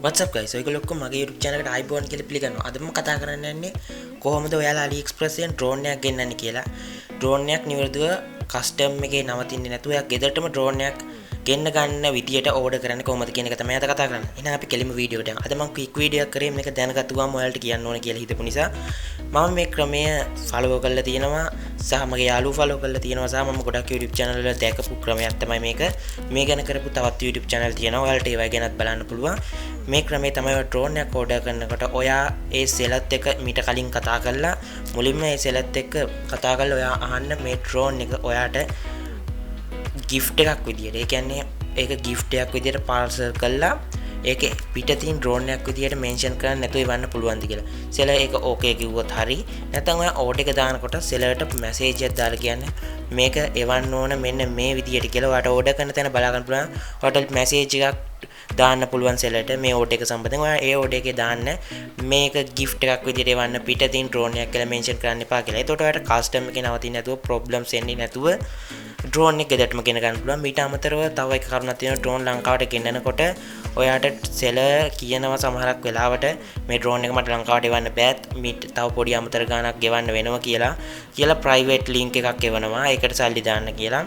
What's up guys? ඔයගොල්ලෝ ඔක්කොම මගේ YouTube channel එකට ආයිබෝන් කියලා පිළිගන්නවා. අද මම කතා කරන්න යන්නේ කොහොමද ඔයාලා AliExpress එකෙන් drone එකක් ගෙන්නන්නේ කියලා. drone එකක් නිවැරදිව custom එකේ නවතින්නේ නැතුව එයා ගෙදරටම drone එකක් ගෙන්න ගන්න විදියට order කරන්නේ කොහොමද කියන එක තමයි අද කතා කරන්නේ. එහෙනම් අපි කෙලින්ම වීඩියෝ එකට යමු. අද මම quick video එකක් කරේ මේක දැනගත්තු ගමන් ඔයාලට කියන්න ඕනේ කියලා හිතපු නිසා මම මේ ක්‍රමය follow කරලා තියෙනවා සහ මගේ යාළුවෝ follow කරලා තියෙනවා සහ මම ගොඩක් YouTube channel වල දැකපු ක්‍රමයක් තමයි මේක. මේ ගැන කරපු තවත් YouTube channel තියෙනවා. ඔයාලට ඒවා ගැනත් බලන්න පුළුවන්. මේ ක්‍රමේ තමයි drone එකක් order කරනකොට ඔයා ඒ සෙලත් එක මීට කලින් කතා කරලා මුලින්ම ඒ සෙලත් එක්ක කතා කරලා ඔයා අහන්න මේ drone එක ඔයාට gift එකක් විදියට. ඒ කියන්නේ ඒක gift එකක් විදියට parcel කරලා ඒකේ පිටින් drone එකක් විදියට mention කරන්න නැතුව එවන්න පුළුවන්ද කියලා. සෙලර් ඒක okay කිව්වොත් හරි. නැත්නම් ඔයා order එක දානකොට සෙලර්ට message එකක් දාලා කියන්නේ මේක එවන්න ඕන මෙන්න මේ විදියට කියලා. ඔයාට order කරන තැන බලා ගන්න පුළුවන්. ඔයාට message එකක් දාන්න පුළුවන් සෙලර්ට මේ order එක සම්බන්ධයෙන්. ඔයා ඒ order එකේ දාන්න මේක gift එකක් විදියට එවන්න පිටින් drone එකක් කියලා mention කරන්න එපා කියලා. එතකොට ඔයාට custom එකේ නවතින්නේ නැතුව problems එන්නේ නැතුව drone එක ගෙදරටම ගෙන ගන්න පුළුවන්. මීට අමතරව තව එක කරුණක් තියෙනවා. drone ලංකාවට ගෙන්නනකොට ඔයාට සෙලර් කියනවා සමහරක් වෙලාවට මේ drone එක මට ලංකාවට එවන්න බෑත් මීට තව පොඩි අමතර ගාණක් ගෙවන්න වෙනවා කියලා private link එකක් එවනවා. ඒකට සල්ලි දාන්න කියලා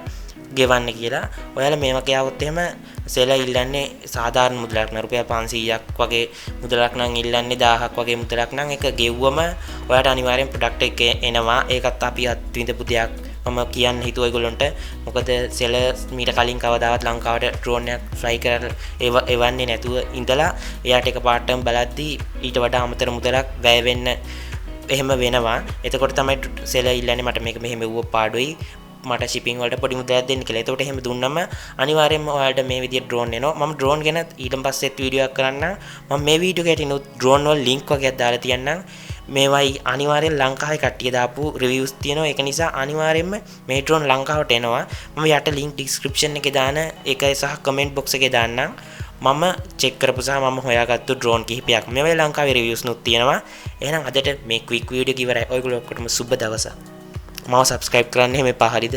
ගෙවන්න කියලා. ඔයාලා මේව කියාවොත් එහෙම සෙලර් ඉල්ලන්නේ සාධාරණ මුදලක් නෑ. රුපියල් 500ක් වගේ මුදලක් නම් ඉල්ලන්නේ 1000ක් වගේ මුදලක් නම් ඒක ගෙව්වම ඔයාට අනිවාර්යෙන් ප්‍රොඩක්ට් එක එනවා. ඒකත් අපි අත්විඳපු දෙයක්. මම කියන්න හිතුවා ඒගොල්ලන්ට. මොකද සෙලර් මීට කලින් කවදාවත් ලංකාවට drone එකක් fly කරලා එවන්නේ නැතුව ඉඳලා එයාට එකපාරටම බලද්දි ඊට වඩා අමතර මුදලක් වැය වෙන්න එහෙම වෙනවා. එතකොට තමයි සෙලර් ඉල්ලන්නේ මට මේක මෙහෙම වුව පාඩුයි. මට shipping වලට පොඩි මුදලක් දෙන්න කියලා. එතකොට එහෙම දුන්නම අනිවාර්යයෙන්ම ඔයාලට මේ විදිහට drone එනවා. මම drone ගැන ඊට පස්සෙත් වීඩියෝ එකක් කරන්නම්. මම මේ වීඩියෝ එකට ඉනුත් drone වල link වගේක් දාලා තියන්නම්. මේවයි අනිවාර්යෙන් ලංකාවේ කට්ටිය දාපු reviews තියෙනවා. ඒක නිසා අනිවාර්යෙන්ම මේ drone ලංකාවට එනවා. මම යට link description එකේ දාන ඒකයි සහ comment box එකේ දාන්නම්. මම check කරපු සහ මම හොයාගත්තු drone කිහිපයක්. මේවයි ලංකාවේ reviews නුත් තියෙනවා. එහෙනම් අදට මේ quick video එක ඉවරයි. ඔයගොල්ලෝ ඔක්කොටම සුබ දවසක්. මාව subscribe කරන්න එහෙම එපා හරිද?